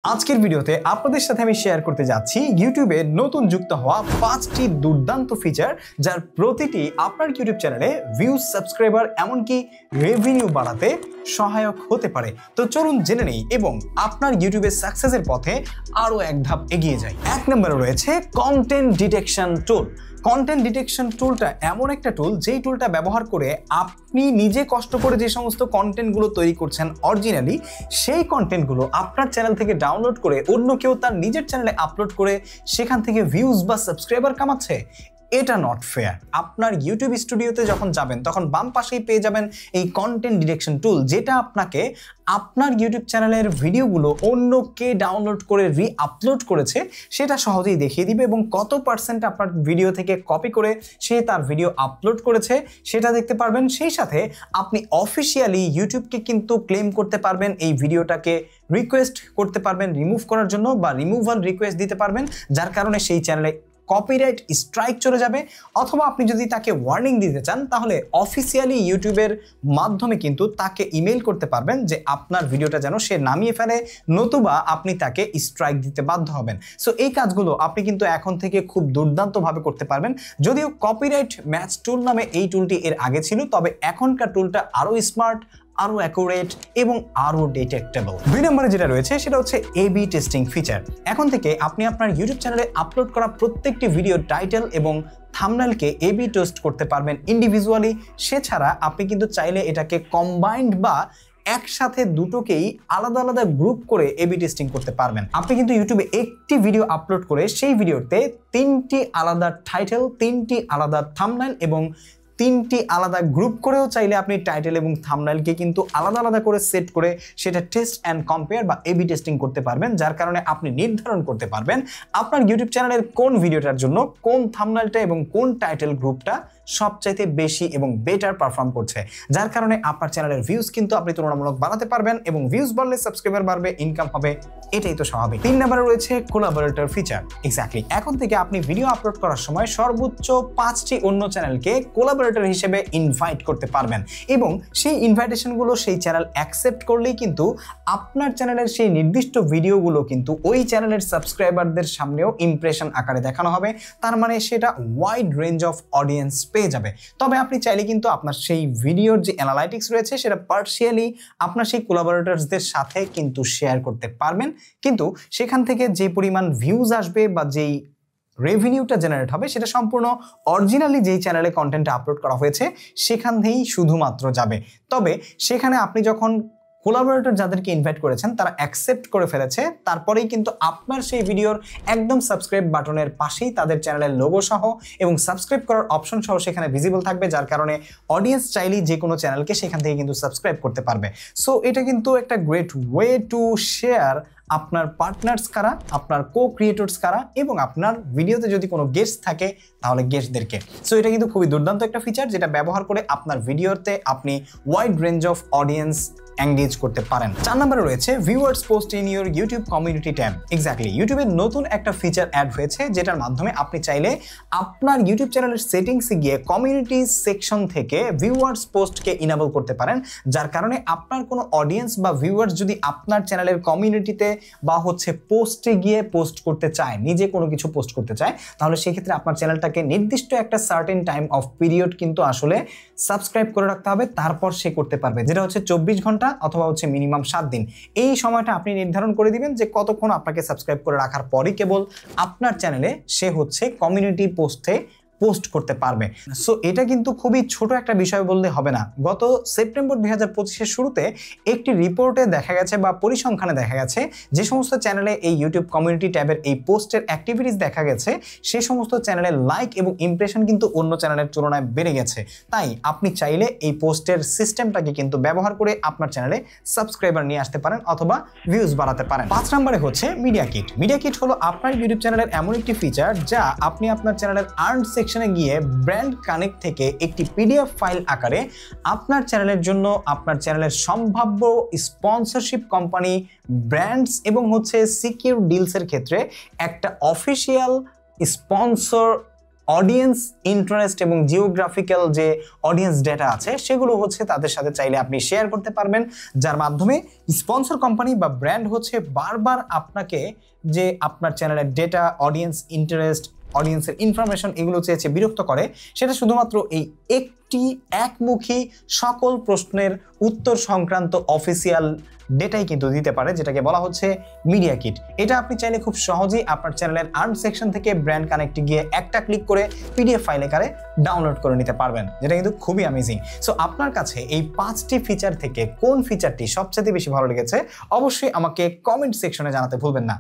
আজকের ভিডিওতে আপনাদের সাথে আমি শেয়ার করতে যাচ্ছি ইউটিউবে নতুন যুক্ত হওয়া 5টি দুর্দান্ত ফিচার যার প্রতিটি আপনার ইউটিউব চ্যানেলে ভিউজ, সাবস্ক্রাইবার এমনকি রেভিনিউ বাড়াতে সহায়ক হতে পারে। তো চলুন জেনে নেই এবং আপনার ইউটিউবের সাকসেসের পথে আরো এক ধাপ এগিয়ে যাই। 1 নম্বরে রয়েছে কন্টেন্ট ডিটেকশন টুল। কন্টেন্ট ডিটেকশন টুলটা এমন একটা টুল যেই টুলটা ব্যবহার করে আপনি নিজে কষ্ট করে যে সমস্ত কন্টেন্টগুলো তৈরি করছেন অরিজিনালি, সেই কন্টেন্টগুলো আপনার চ্যানেল থেকে ডাউনলোড করে অন্য কেউ তার নিজের চ্যানেলে আপলোড করে সেখান থেকে ভিউজ বা সাবস্ক্রাইবার কামাচ্ছে। এটা নট ফেয়ার। আপনার ইউটিউব স্টুডিওতে যখন যাবেন তখন বাম পাশেই পেয়ে যাবেন এই কন্টেন্ট ডিটেকশন টুল, যেটা আপনাকে আপনার ইউটিউব চ্যানেলের ভিডিওগুলো অন্য কে ডাউনলোড করে আপলোড করেছে সেটা সহজেই দেখিয়ে দিবে এবং কত পার্সেন্ট আপনার ভিডিও থেকে কপি করে সে তার ভিডিও আপলোড করেছে সেটা দেখতে পারবেন। সেই সাথে আপনি অফিসিয়ালি ইউটিউবকে কিন্তু ক্লেম করতে পারবেন, এই ভিডিওটাকে রিকোয়েস্ট করতে পারবেন রিমুভ করার জন্য বা রিমুভাল রিকোয়েস্ট দিতে পারবেন, যার কারণে সেই চ্যানেলে কপিরাইট স্ট্রাইক চলে যাবে। অথবা আপনি যদি তাকে ওয়ার্নিং দিতে চান তাহলে অফিসিয়ালি ইউটিউবের মাধ্যমে কিন্তু তাকে ইমেল করতে পারবেন যে আপনার ভিডিওটা যেন সে নামিয়ে ফেলে, নতুবা আপনি তাকে স্ট্রাইক দিতে বাধ্য হবেন। সো এই কাজগুলো আপনি কিন্তু এখন থেকে খুব দুর্দান্তভাবে করতে পারবেন। যদিও কপিরাইট ম্যাচ টুল নামে এই টুলটি এর আগে ছিল, তবে এখনকার টুলটা আরও স্মার্ট, আরো অ্যাকুরেট এবং আরো ডিটেক্টেবল। 2 নম্বরে যেটা রয়েছে সেটা হচ্ছে এবি টেস্টিং ফিচার। এখন থেকে আপনি আপনার ইউটিউব চ্যানেলে আপলোড করা প্রত্যেকটি ভিডিও টাইটেল এবং থাম্বনেলকে এবি টেস্ট করতে পারবেন ইন্ডিভিজুয়ালি। সেছাড়া আপনি কিন্তু চাইলে এটাকে কম্বাইন্ড বা একসাথে দুটোকেই আলাদা আলাদা গ্রুপ করে এবি টেস্টিং করতে পারবেন। আপনি কিন্তু ইউটিউবে একটি ভিডিও আপলোড করে সেই ভিডিওতে 3টি আলাদা টাইটেল, 3টি আলাদা থাম্বনেল এবং 3টি আলাদা গ্রুপ করেও চাইলে আপনি টাইটেল এবং থাম্বনেলকে কিন্তু আলাদা আলাদা করে সেট করে সেটা টেস্ট অ্যান্ড কম্পেয়ার বা এবি টেস্টিং করতে পারবেন, যার কারণে আপনি নির্ধারণ করতে পারবেন আপনার ইউটিউব চ্যানেলের কোন ভিডিওটার জন্য কোন থাম্বনেলটা এবং কোন টাইটেল গ্রুপটা সবচাইতে বেশি এবং বেটার পারফর্ম করছে, যার কারণে আপনার চ্যানেলের ভিউজ কিন্তু আপনি তুলনামূলক বাড়াতে পারবেন এবং ভিউজ বাড়লে সাবস্ক্রাইবার বাড়বে, ইনকাম হবে, এটাই তো স্বাভাবিক। 3 নম্বরে রয়েছে কোলাবোরেটর ফিচার। এক্স্যাক্টলি, এখন থেকে আপনি ভিডিও আপলোড করার সময় সর্বোচ্চ 5টি অন্য চ্যানেলকে কোলাবোরেটর হিসেবে ইনভাইট করতে পারবেন এবং সেই ইনভাইটেশনগুলো সেই চ্যানেল অ্যাকসেপ্ট করলেই কিন্তু আপনার চ্যানেলের সেই নির্দিষ্ট ভিডিওগুলো কিন্তু ওই চ্যানেলের সাবস্ক্রাইবারদের সামনেও ইমপ্রেশন আকারে দেখানো হবে। তার মানে সেটা ওয়াইড রেঞ্জ অফ অডিয়েন্স পেয়ে যাবে। তবে আপনি চাইলে কিন্তু আপনার সেই ভিডিওর যে অ্যানালাইটিক্স রয়েছে সেটা পার্শিয়ালি আপনার সেই কোলাবোরেটরসদের সাথে কিন্তু শেয়ার করতে পারবেন, কিন্তু সেখান থেকে যে পরিমাণ ভিউজ আসবে বা যেই রেভিনিউটা জেনারেট হবে সেটা সম্পূর্ণ অরিজিনালি যেই চ্যানেলে কন্টেন্টটা আপলোড করা হয়েছে সেখান থেকেই শুধুমাত্র যাবে। তবে সেখানে আপনি যখন কোলাবোরেটর যাদেরকে ইনভাইট করেছেন তারা অ্যাকসেপ্ট করে ফেলেছে, তারপরেই কিন্তু আপনার সেই ভিডিওর একদম সাবস্ক্রাইব বাটনের পাশেই তাদের চ্যানেলের লোগো সহ এবং সাবস্ক্রাইব করার অপশন সহ সেখানে ভিজিবল থাকবে, যার কারণে অডিয়েন্স চাইলেই যে কোনো চ্যানেলকে সেখান থেকে কিন্তু সাবস্ক্রাইব করতে পারবে। সো এটা কিন্তু একটা গ্রেট ওয়ে টু শেয়ার আপনার পার্টনার্স কারা, আপনার কো ক্রিয়েটরস কারা এবং আপনার ভিডিওতে যদি কোনো গেস্ট থাকে তাহলে গেস্টদেরকে। সো এটা কিন্তু খুবই দুর্দান্ত একটা ফিচার যেটা ব্যবহার করে আপনার ভিডিওতে আপনি wide range of audience engage করতে পারেন। 4 নম্বরে রয়েছে viewers post in your YouTube community tab. Exactly, ইউটিউবের নতুন একটা ফিচার অ্যাড হয়েছে যেটার মাধ্যমে আপনি চাইলে আপনার ইউটিউব চ্যানেলের সেটিংসে গিয়ে কমিউনিটি সেকশন থেকে ভিউয়ার্স পোস্টকে ইনেবল করতে পারেন, যার কারণে আপনার কোনো অডিয়েন্স বা ভিউয়ার্স যদি আপনার চ্যানেলের কমিউনিটিতে বা পোস্টে গিয়ে পোস্ট করতে চায়, নিজে কোনো কিছু পোস্ট করতে চায়, তাহলে সেক্ষেত্রে আপনার চ্যানেলটাকে নির্দিষ্ট একটা সার্টেন টাইম অফ পিরিয়ড কিন্তু আসলে সাবস্ক্রাইব করে রাখতে হবে, তারপর সে করতে পারবে, যেটা হচ্ছে 24 ঘন্টা অথবা মিনিমাম 7 দিন। এই সময়টা আপনি নির্ধারণ করে দিবেন যে কতক্ষণ আপনাকে সাবস্ক্রাইব করে রাখার পরই কেবল আপনার চ্যানেলে সে কমিউনিটি পোস্টে পোস্ট করতে পারবে। সো এটা কিন্তু খুবই ছোট একটা বিষয় বললে হবে না। গত সেপ্টেম্বর 2025-এর শুরুতে একটি রিপোর্টে দেখা গেছে বা পরিসংখ্যানে দেখা গেছে যে সমস্ত চ্যানেলে এই ইউটিউব কমিউনিটি ট্যাবের এই পোস্টের অ্যাক্টিভিটিস দেখা গেছে সেই সমস্ত চ্যানেলের লাইক এবং ইমপ্রেশন কিন্তু অন্য চ্যানেলের তুলনায় বেড়ে গেছে। তাই আপনি চাইলে এই পোস্টের সিস্টেমটাকে কিন্তু ব্যবহার করে আপনার চ্যানেলে সাবস্ক্রাইবার নিয়ে আসতে পারেন অথবা ভিউজ বাড়াতে পারেন। 5 নম্বরে হচ্ছে মিডিয়া কিট। মিডিয়া কিট হলো আপনার ইউটিউব চ্যানেলের এমন একটি ফিচার যা আপনি আপনার চ্যানেলের আর্ন সেকশনে গিয়ে ব্র্যান্ড কানেক্ট থেকে একটি পিডিএফ ফাইল আকারে আপনার চ্যানেলের জন্য আপনার চ্যানেলের সম্ভাব্য স্পন্সরশিপ কোম্পানি, ব্র্যান্ডস এবং সিকিউর ডিলসের ক্ষেত্রে একটা অফিসিয়াল স্পন্সর অডিয়েন্স ইন্টারেস্ট এবং জিওগ্রাফিক্যাল যে অডিয়েন্স ডেটা আছে সেগুলো হচ্ছে তাদের সাথে চাইলে আপনি শেয়ার করতে পারবেন, যার মাধ্যমে স্পন্সর কোম্পানি বা ব্র্যান্ড হচ্ছে বারবার আপনাকে যে আপনার চ্যানেলের ডেটা, অডিয়েন্স ইন্টারেস্ট, অডিয়েন্সের ইনফরমেশন এগুলো চেয়েছে বিরক্ত করে, সেটা শুধুমাত্র এই একটি একমুখী সকল প্রশ্নের উত্তর সংক্রান্ত অফিসিয়াল ডেটাই কিন্তু দিতে পারে, যেটাকে বলা হচ্ছে মিডিয়া কিট। এটা আপনি চাইলে খুব সহজেই আপনার চ্যানেলের আর্ন সেকশন থেকে ব্র্যান্ড কানেক্টে গিয়ে একটা ক্লিক করে পিডিএফ ফাইল আকারে ডাউনলোড করে নিতে পারবেন, যেটা কিন্তু খুবই অ্যামেজিং। সো আপনার কাছে এই 5টি ফিচার থেকে কোন ফিচারটি সবচেয়ে বেশি ভালো লেগেছে অবশ্যই আমাকে কমেন্ট সেকশনে জানাতে ভুলবেন না।